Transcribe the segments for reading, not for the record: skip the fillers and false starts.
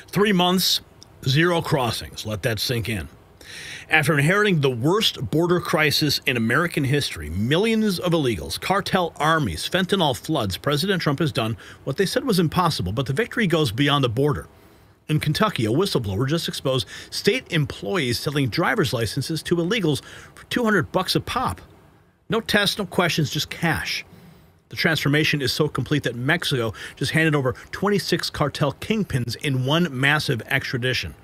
3 months, 0 crossings. Let that sink in. After inheriting the worst border crisis in American history, millions of illegals, cartel armies, fentanyl floods, President Trump has done what they said was impossible, but the victory goes beyond the border. In Kentucky, a whistleblower just exposed state employees selling driver's licenses to illegals for $200 a pop. No tests, no questions, just cash. The transformation is so complete that Mexico just handed over 26 cartel kingpins in one massive extradition.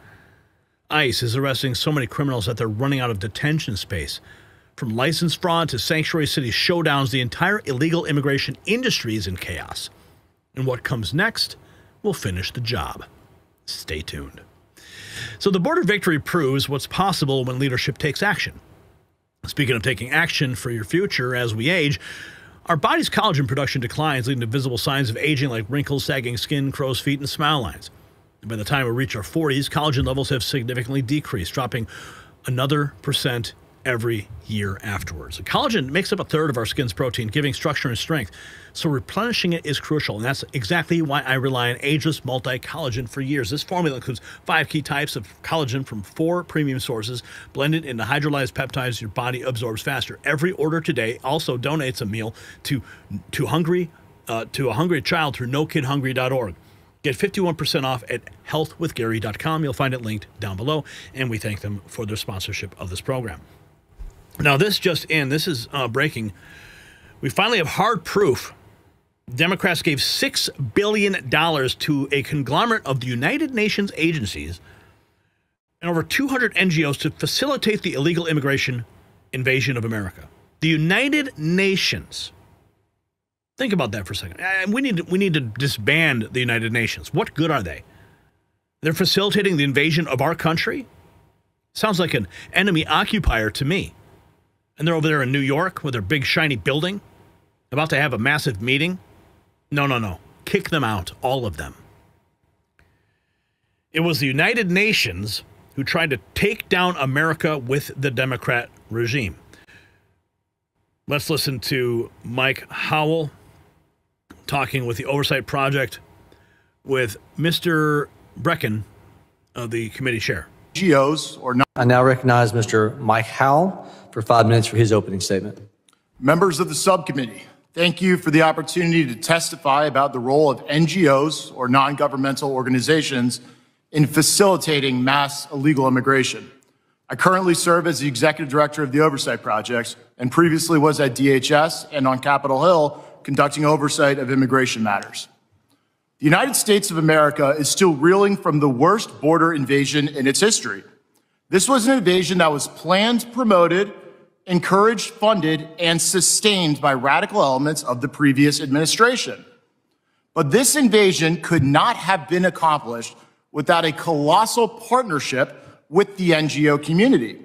ICE is arresting so many criminals that they're running out of detention space. From license fraud to sanctuary city showdowns, the entire illegal immigration industry is in chaos. And what comes next will finish the job. Stay tuned. So the border victory proves what's possible when leadership takes action. Speaking of taking action for your future as we age, our body's collagen production declines, leading to visible signs of aging like wrinkles, sagging skin, crow's feet, and smile lines. By the time we reach our 40s, collagen levels have significantly decreased, dropping another % every year afterwards. Collagen makes up a third of our skin's protein, giving structure and strength. So replenishing it is crucial, and that's exactly why I rely on Ageless Multi-Collagen for years. This formula includes 5 key types of collagen from 4 premium sources, blended into hydrolyzed peptides your body absorbs faster. Every order today also donates a meal to a hungry child through NoKidHungry.org. Get 51% off at healthwithgary.com. You'll find it linked down below, and we thank them for their sponsorship of this program. Now, this just in, this is breaking. We finally have hard proof. Democrats gave $6 billion to a conglomerate of the United Nations agencies and over 200 NGOs to facilitate the illegal immigration invasion of America. The United Nations. Think about that for a second. We need to disband the United Nations. What good are they? They're facilitating the invasion of our country? Sounds like an enemy occupier to me. And they're over there in New York with their big shiny building, about to have a massive meeting. No. Kick them out, all of them. It was the United Nations who tried to take down America with the Democrat regime. Let's listen to Mike Howell talking with the Oversight Project with Mr. Brecken, the committee chair. NGOs or not. I now recognize Mr. Mike Howell for 5 minutes for his opening statement. Members of the subcommittee, thank you for the opportunity to testify about the role of NGOs or non-governmental organizations in facilitating mass illegal immigration. I currently serve as the executive director of the Oversight Project and previously was at DHS and on Capitol Hill conducting oversight of immigration matters. The United States of America is still reeling from the worst border invasion in its history. This was an invasion that was planned, promoted, encouraged, funded, and sustained by radical elements of the previous administration. But this invasion could not have been accomplished without a colossal partnership with the NGO community.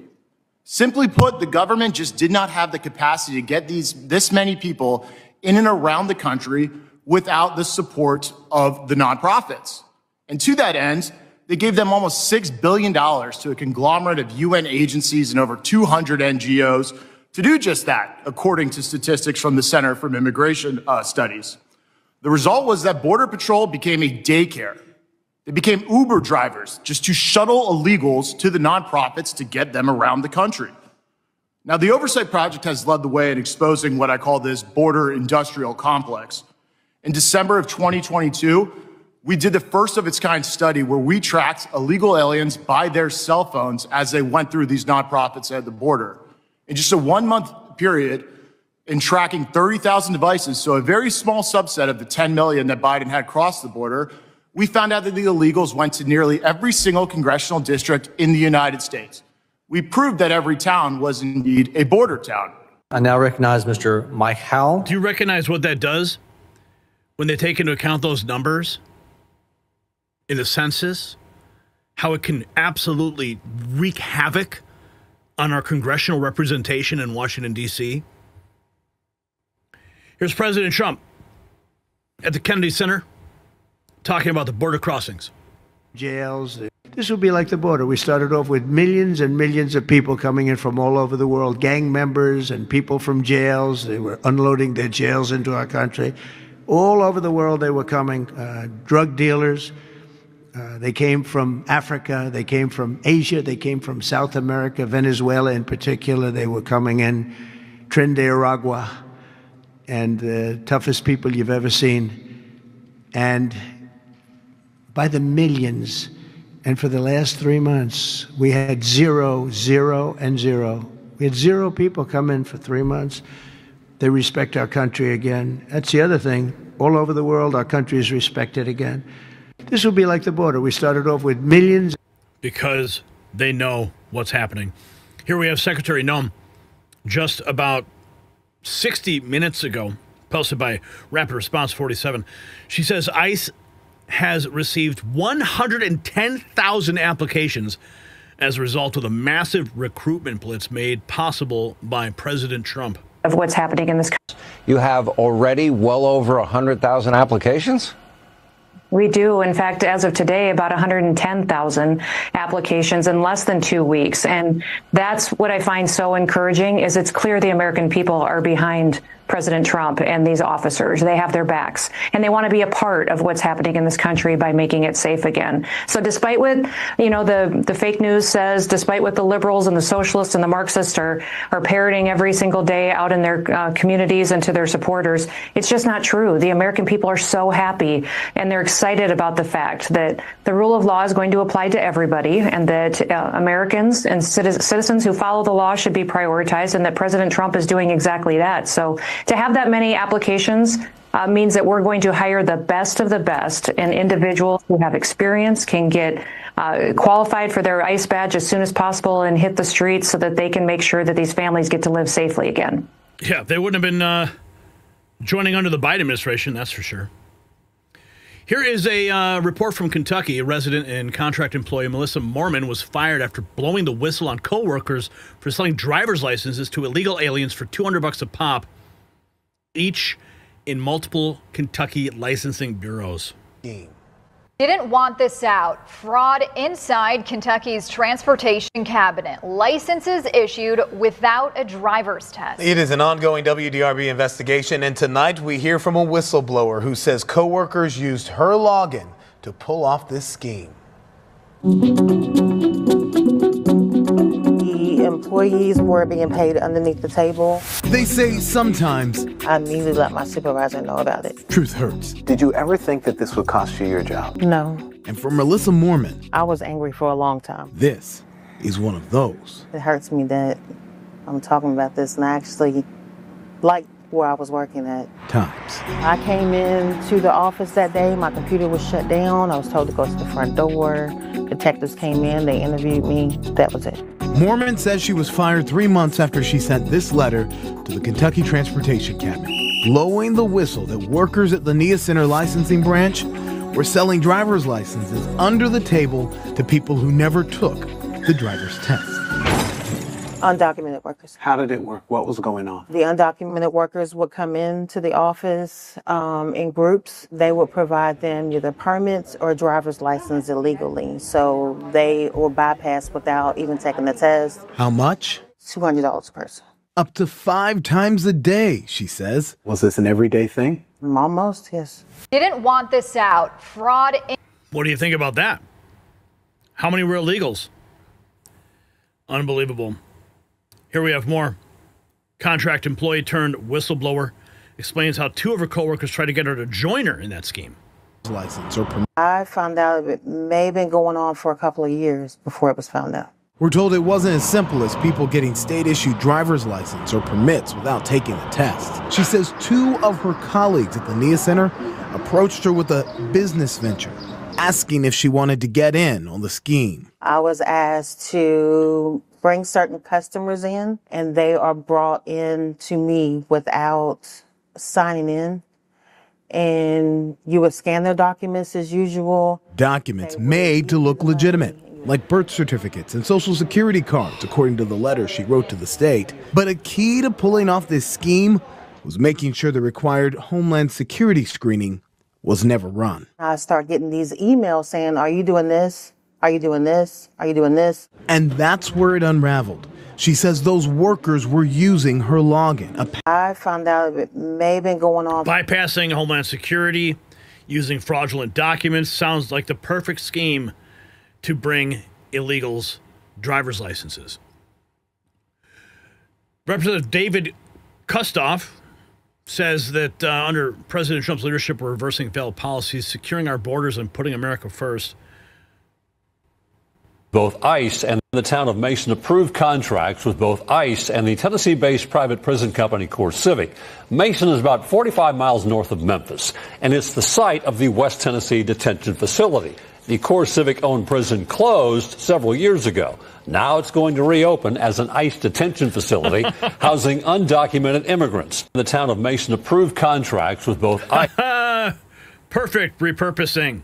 Simply put, the government just did not have the capacity to get this many people in and around the country without the support of the nonprofits. And to that end, they gave them almost $6 billion to a conglomerate of UN agencies and over 200 NGOs to do just that, according to statistics from the Center for Immigration Studies. The result was that Border Patrol became a daycare. They became Uber drivers just to shuttle illegals to the nonprofits to get them around the country. Now, the Oversight Project has led the way in exposing what I call this border industrial complex. In December of 2022, we did the first of its kind study where we tracked illegal aliens by their cell phones as they went through these nonprofits at the border. In just a 1-month period, in tracking 30,000 devices, so a very small subset of the 10 million that Biden had crossed the border, we found out that the illegals went to nearly every single congressional district in the United States. We proved that every town was indeed a border town. I now recognize Mr. Mike Howell. Do you recognize what that does when they take into account those numbers in the census? How it can absolutely wreak havoc on our congressional representation in Washington, D.C.? Here's President Trump at the Kennedy Center talking about the border crossings. Jails. This will be like the border. We started off with millions and millions of people coming in from all over the world, gang members and people from jails. They were unloading their jails into our country. All over the world they were coming, drug dealers, They came from Africa, they came from Asia, they came from South America, Venezuela in particular. They were coming in, Trinidad, and the toughest people you've ever seen. And by the millions. And for the last 3 months, we had 0, 0, and 0. We had 0 people come in for 3 months. They respect our country again. That's the other thing. All over the world, our country is respected again. This will be like the border. We started off with millions. Because they know what's happening. Here we have Secretary Noem just about 60 minutes ago, posted by Rapid Response 47. She says ICE has received 110,000 applications as a result of the massive recruitment blitz made possible by President Trump. Of what's happening in this country. You have already well over 100,000 applications? We do. In fact, as of today, about 110,000 applications in less than 2 weeks. And that's what I find so encouraging is it's clear the American people are behind President Trump and these officers. They have their backs, and they want to be a part of what's happening in this country by making it safe again. So despite what, the fake news says, despite what the liberals and the socialists and the Marxists are parroting every single day out in their communities and to their supporters, it's just not true. The American people are so happy, and they're excited about the fact that the rule of law is going to apply to everybody, and that Americans and citizens who follow the law should be prioritized, and that President Trump is doing exactly that. So to have that many applications means that we're going to hire the best of the best, and individuals who have experience can get qualified for their ICE badge as soon as possible and hit the streets so that they can make sure that these families get to live safely again. Yeah, they wouldn't have been joining under the Biden administration, that's for sure. Here is a report from Kentucky. A resident and contract employee, Melissa Mormon, was fired after blowing the whistle on coworkers for selling driver's licenses to illegal aliens for $200 a pop, each in multiple Kentucky licensing bureaus. Didn't want this out. Fraud inside Kentucky's transportation cabinet. Licenses issued without a driver's test. It is an ongoing WDRB investigation, and tonight we hear from a whistleblower who says coworkers used her login to pull off this scheme. Employees were being paid underneath the table. They say sometimes I immediately let my supervisor know about it. Truth hurts. Did you ever think that this would cost you your job? No. And for Melissa Mormon, I was angry for a long time. This is one of those. It hurts me that I'm talking about this, and I actually like where I was working at. Times. I came into the office that day. My computer was shut down. I was told to go to the front door. Detectives came in. They interviewed me. That was it. Mormon says she was fired 3 months after she sent this letter to the Kentucky Transportation Cabinet, blowing the whistle that workers at the Nia Center licensing branch were selling driver's licenses under the table to people who never took the driver's test. Undocumented workers. How did it work? What was going on? The undocumented workers would come into the office in groups. They would provide them either permits or driver's license illegally. So they were bypassed without even taking the test. How much? $200 a person. Up to 5 times a day, she says. Was this an everyday thing? Almost, yes. Didn't want this out. Fraud. What do you think about that? How many were illegals? Unbelievable. Here we have more. Contract employee turned whistleblower explains how 2 of her coworkers tried to get her to join her in that scheme. License or permit. I found out it may have been going on for a couple of years before it was found out. We're told it wasn't as simple as people getting state-issued driver's license or permits without taking the test. She says 2 of her colleagues at the Nia Center approached her with a business venture, asking if she wanted to get in on the scheme. I was asked to bring certain customers in, and they are brought in to me without signing in. And you would scan their documents as usual. Documents made to look legitimate, like birth certificates and social security cards, according to the letter she wrote to the state. But a key to pulling off this scheme was making sure the required Homeland Security screening was never run. I start getting these emails saying, are you doing this? Are you doing this? Are you doing this? And that's where it unraveled. She says those workers were using her login. I found out it may have been going on. Bypassing Homeland Security, using fraudulent documents. Sounds like the perfect scheme to bring illegals driver's licenses. Representative David Kustoff says that under President Trump's leadership, we're reversing failed policies, securing our borders, and putting America first. Both ICE and the town of Mason approved contracts with both ICE and the Tennessee-based private prison company CoreCivic. Mason is about 45 miles north of Memphis, and it's the site of the West Tennessee detention facility. The CoreCivic-owned prison closed several years ago. Now it's going to reopen as an ICE detention facility housing undocumented immigrants. The town of Mason approved contracts with both ICE. Perfect repurposing.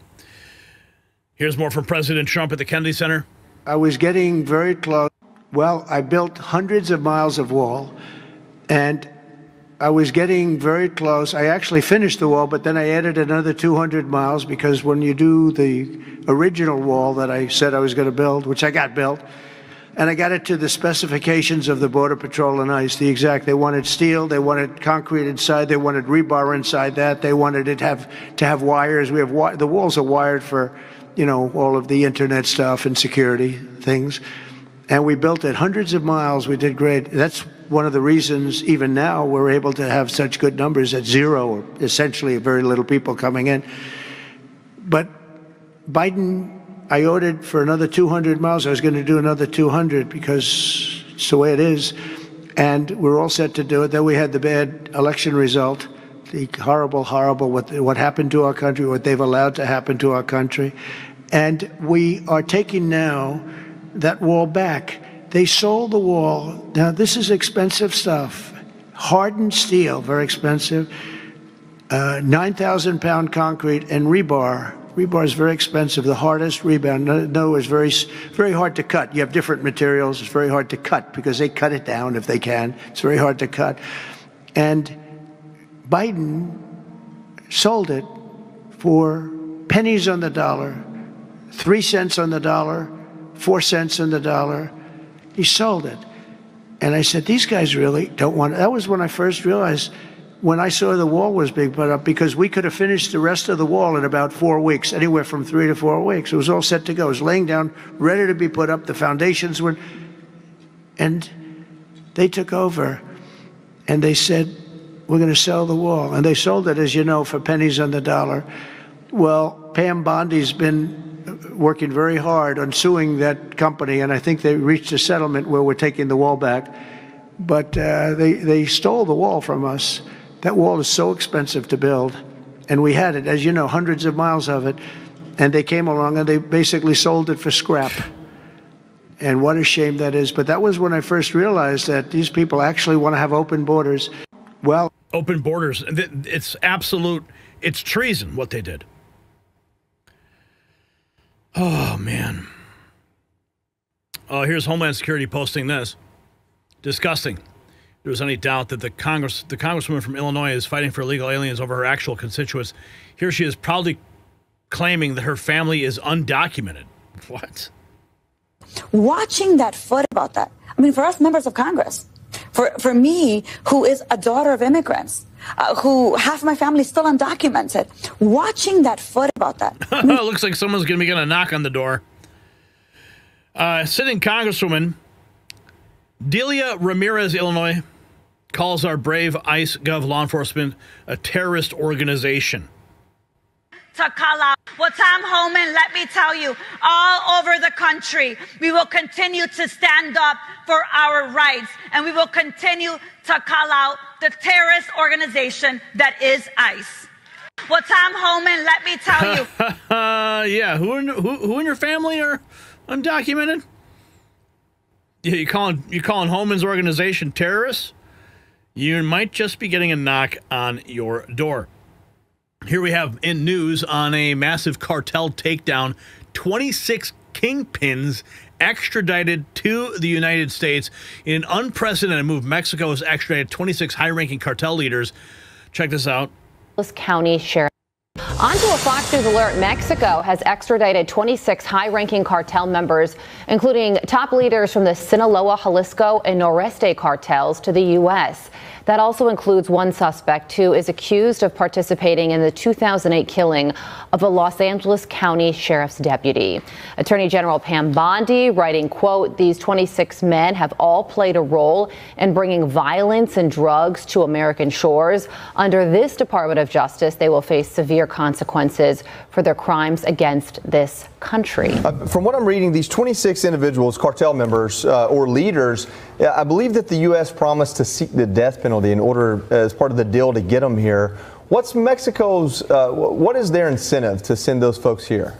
Here's more from President Trump at the Kennedy Center. I was getting very close. Well, I built hundreds of miles of wall, and I was getting very close. I actually finished the wall, but then I added another 200 miles because when you do the original wall that I said I was going to build, which I got built, and I got it to the specifications of the Border Patrol and ICE, the exact. They wanted steel, they wanted concrete inside, they wanted rebar inside that, they wanted it to have wires. The walls are wired for, you know, all of the internet stuff and security things. And we built it hundreds of miles. We did great. That's one of the reasons even now we're able to have such good numbers at zero, or essentially very little people coming in. But Biden, I ordered for another 200 miles. I was going to do another 200 because it's the way it is. And we're all set to do it. Then we had the bad election result, the horrible, what happened to our country, what they've allowed to happen to our country. And we are taking now that wall back. They sold the wall. Now, this is expensive stuff. Hardened steel, very expensive. 9,000-pound concrete and rebar. Rebar is very expensive, the hardest rebar. No, it's very hard to cut. You have different materials. It's very hard to cut because they cut it down if they can. It's very hard to cut. And Biden sold it for pennies on the dollar, 3 cents on the dollar, 4 cents on the dollar. He sold it. And I said, these guys really don't want it. That was when I first realized, when I saw the wall was being put up, because we could have finished the rest of the wall in about 4 weeks, anywhere from 3 to 4 weeks. It was all set to go. It was laying down, ready to be put up. The foundations were, and they took over, and they said, we're going to sell the wall. And they sold it, as you know, for pennies on the dollar. Well, Pam Bondi's been working very hard on suing that company, and I think they reached a settlement where we're taking the wall back. But they stole the wall from us. That wall is so expensive to build, and we had it, as you know, hundreds of miles of it, and they came along and they basically sold it for scrap. And what a shame that is. But that was when I first realized that these people actually want to have open borders. Well, open borders. It's absolute, it's treason what they did. Oh, man. Oh, here's Homeland Security posting this. Disgusting. There was any doubt that the Congresswoman from Illinois is fighting for illegal aliens over her actual constituents. Here she is proudly claiming that her family is undocumented. What? Watching that foot about that. I mean, for us members of Congress, for me, who is a daughter of immigrants, who half my family is still undocumented, watching that foot about that. It looks like someone's going to be getting a knock on the door. Sitting Congresswoman Delia Ramirez, Illinois, calls our brave ICE Gov law enforcement a terrorist organization. To call out. Well, Tom Homan, let me tell you, all over the country, we will continue to stand up for our rights, and we will continue to call out the terrorist organization that is ICE. Well, Tom Homan, let me tell you. Yeah, who in your family are undocumented? Yeah, you calling Homan's organization terrorists? You might just be getting a knock on your door. Here we have in news on a massive cartel takedown, 26 kingpins extradited to the United States. In an unprecedented move, Mexico has extradited 26 high-ranking cartel leaders. Check this out. County Sheriff. On to a Fox News alert. Mexico has extradited 26 high-ranking cartel members, including top leaders from the Sinaloa, Jalisco, and Noreste cartels to the U.S. That also includes one suspect who is accused of participating in the 2008 killing of a Los Angeles County Sheriff's deputy. Attorney General Pam Bondi writing, quote, "These 26 men have all played a role in bringing violence and drugs to American shores. Under this Department of Justice, they will face severe consequences for their crimes against this country." From what I'm reading, these 26 individuals, cartel members or leaders, I believe that the U.S. promised to seek the death penalty in order, as part of the deal, to get them here. What's Mexico's, what is their incentive to send those folks here?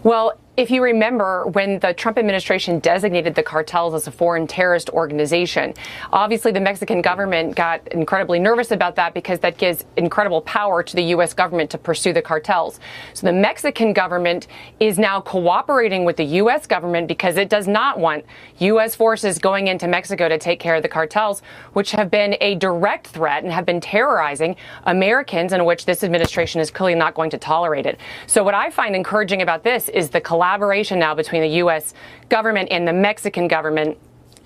Well, if you remember, when the Trump administration designated the cartels as a foreign terrorist organization, obviously the Mexican government got incredibly nervous about that because that gives incredible power to the U.S. government to pursue the cartels. So the Mexican government is now cooperating with the U.S. government because it does not want U.S. forces going into Mexico to take care of the cartels, which have been a direct threat and have been terrorizing Americans, in which this administration is clearly not going to tolerate it. So what I find encouraging about this is the collaboration now between the U.S. government and the Mexican government,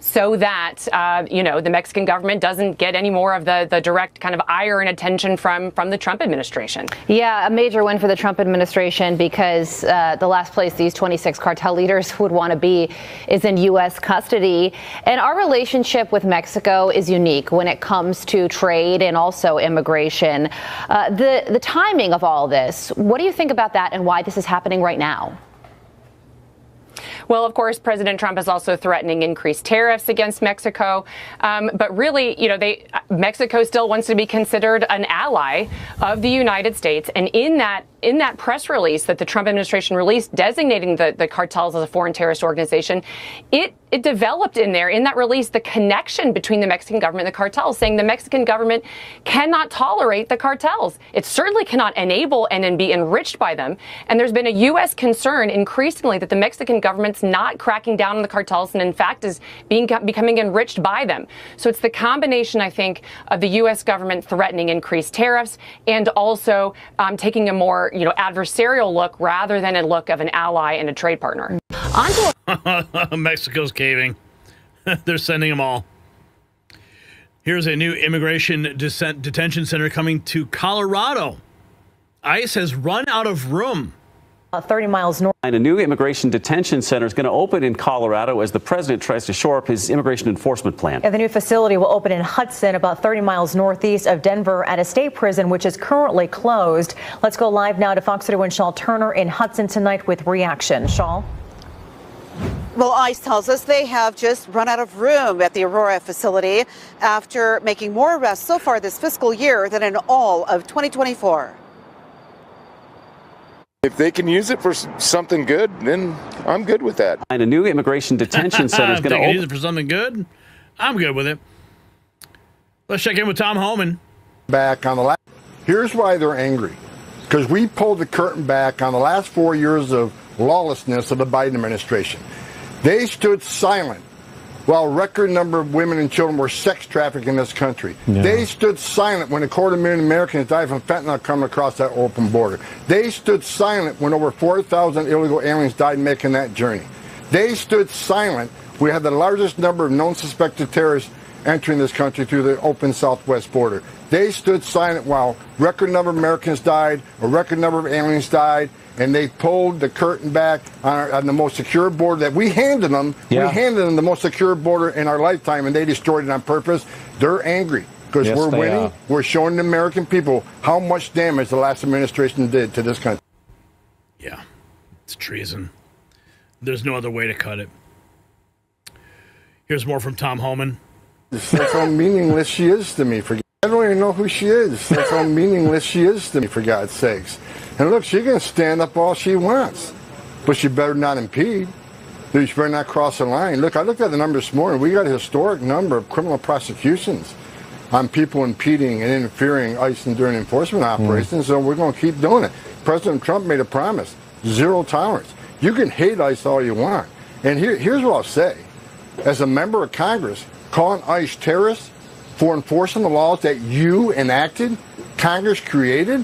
so that, the Mexican government doesn't get any more of the direct kind of ire and attention from the Trump administration. Yeah, a major win for the Trump administration, because the last place these 26 cartel leaders would want to be is in U.S. custody. And our relationship with Mexico is unique when it comes to trade and also immigration. The timing of all this, what do you think about that and why this is happening right now? Well, of course, President Trump is also threatening increased tariffs against Mexico. But really, Mexico still wants to be considered an ally of the United States. And in that press release that the Trump administration released designating the cartels as a foreign terrorist organization, it developed in that release, the connection between the Mexican government and the cartels, saying the Mexican government cannot tolerate the cartels. It certainly cannot enable and then be enriched by them. And there's been a U.S. concern increasingly that the Mexican government's not cracking down on the cartels and, in fact, is becoming enriched by them. So it's the combination, I think, of the U.S. government threatening increased tariffs and also taking a more adversarial look rather than a look of an ally and a trade partner. Mexico's caving. They're sending them all. Here's a new immigration detention center coming to Colorado. ICE has run out of room. 30 miles north. And a new immigration detention center is going to open in Colorado as the president tries to shore up his immigration enforcement plan. And the new facility will open in Hudson, about 30 miles northeast of Denver, at a state prison, which is currently closed. Let's go live now to Fox 31's Shawl Turner in Hudson tonight with reaction. Shawl? Well, ICE tells us they have just run out of room at the Aurora facility after making more arrests so far this fiscal year than in all of 2024. If they can use it for something good, then I'm good with that. And a new immigration detention center is going to open. Use it for something good? I'm good with it. Let's check in with Tom Homan. Back on the last. Here's why they're angry. Because we pulled the curtain back on the last 4 years of lawlessness of the Biden administration. They stood silent while a record number of women and children were sex trafficked in this country. Yeah. They stood silent when 250,000 Americans died from fentanyl coming across that open border. They stood silent when over 4,000 illegal aliens died making that journey. They stood silent. We had the largest number of known suspected terrorists entering this country through the open southwest border. They stood silent while record number of Americans died, a record number of aliens died, and they pulled the curtain back on the most secure border that we handed them. Yeah. We handed them the most secure border in our lifetime, and they destroyed it on purpose. They're angry because we're winning. We're showing the American people how much damage the last administration did to this country. Yeah, it's treason. There's no other way to cut it. Here's more from Tom Homan. That's how meaningless she is to me. I don't even know who she is. That's how meaningless she is to me, for God's sakes. And look, she can stand up all she wants, but she better not impede. She better not cross the line. Look, I looked at the numbers this morning. We got a historic number of criminal prosecutions on people impeding and interfering ICE and during enforcement operations, so we're going to keep doing it. President Trump made a promise, 0 tolerance. You can hate ICE all you want. And here's what I'll say. As a member of Congress, calling ICE terrorists for enforcing the laws that you enacted, Congress created,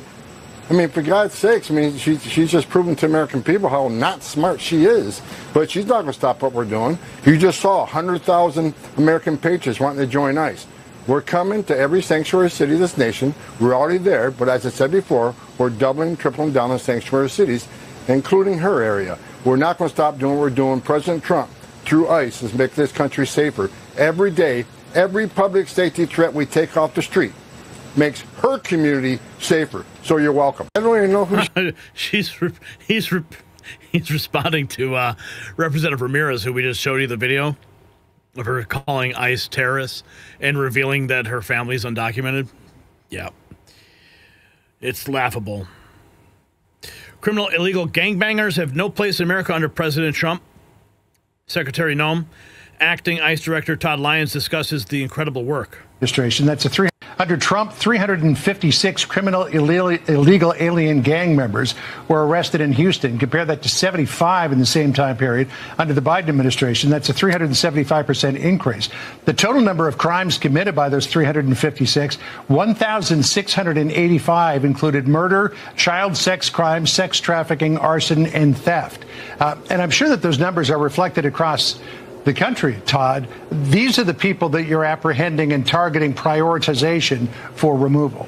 I mean, for God's sakes, I mean, she's just proven to American people how not smart she is. But she's not going to stop what we're doing. You just saw 100,000 American patriots wanting to join ICE. We're coming to every sanctuary city of this nation. We're already there, but as I said before, we're doubling, tripling down on sanctuary cities, including her area. We're not going to stop doing what we're doing. President Trump, through ICE, is making this country safer. Every day, every public safety threat we take off the street makes her community safer. So you're welcome. I don't even know who he's responding to Representative Ramirez, who we just showed you the video of her calling ICE terrorists and revealing that her family is undocumented. Yeah. It's laughable. Criminal illegal gangbangers have no place in America under President Trump. Secretary Noem, acting ICE Director Todd Lyons discusses the incredible work. Administration. That's under Trump, 356 criminal illegal alien gang members were arrested in Houston. Compare that to 75 in the same time period under the Biden administration. That's a 375% increase. The total number of crimes committed by those 356, 1,685 included murder, child sex crimes, sex trafficking, arson, and theft. And I'm sure that those numbers are reflected across the country, Todd. These are the people that you're apprehending and targeting prioritization for removal.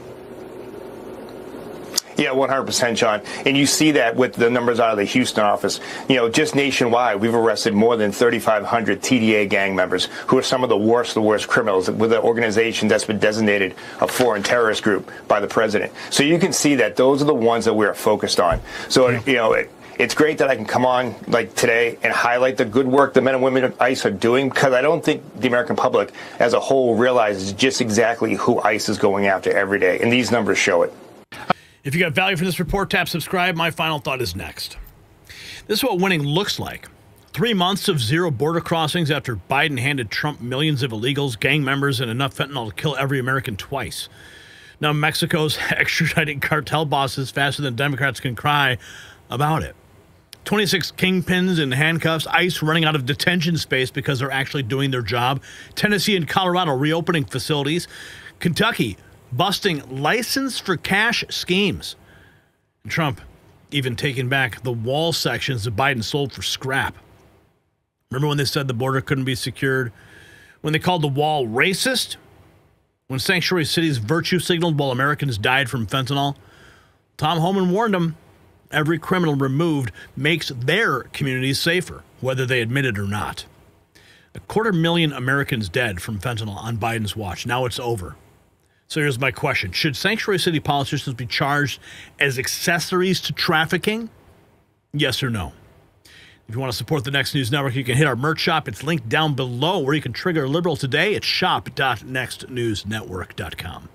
Yeah, 100%, John. And you see that with the numbers out of the Houston office. You know, just nationwide, we've arrested more than 3,500 TDA gang members who are some of the worst criminals with an organization that's been designated a foreign terrorist group by the president. So you can see that those are the ones that we're focused on. So, you know, it's great that I can come on like today and highlight the good work the men and women of ICE are doing, because I don't think the American public as a whole realizes just exactly who ICE is going after every day. And these numbers show it. If you got value from this report, tap subscribe. My final thought is next. This is what winning looks like. 3 months of zero border crossings after Biden handed Trump millions of illegals, gang members, and enough fentanyl to kill every American twice. Now Mexico's extraditing cartel bosses faster than Democrats can cry about it. 26 kingpins in handcuffs, ICE running out of detention space because they're actually doing their job. Tennessee and Colorado reopening facilities. Kentucky busting license for cash schemes. And Trump even taking back the wall sections that Biden sold for scrap. Remember when they said the border couldn't be secured? When they called the wall racist? When sanctuary cities virtue signaled while Americans died from fentanyl? Tom Homan warned them. Every criminal removed makes their communities safer, whether they admit it or not. 250,000 Americans dead from fentanyl on Biden's watch. Now it's over. So here's my question. Should sanctuary city politicians be charged as accessories to trafficking? Yes or no? If you want to support the Next News Network, you can hit our merch shop. It's linked down below where you can trigger a liberal today. It's shop.nextnewsnetwork.com.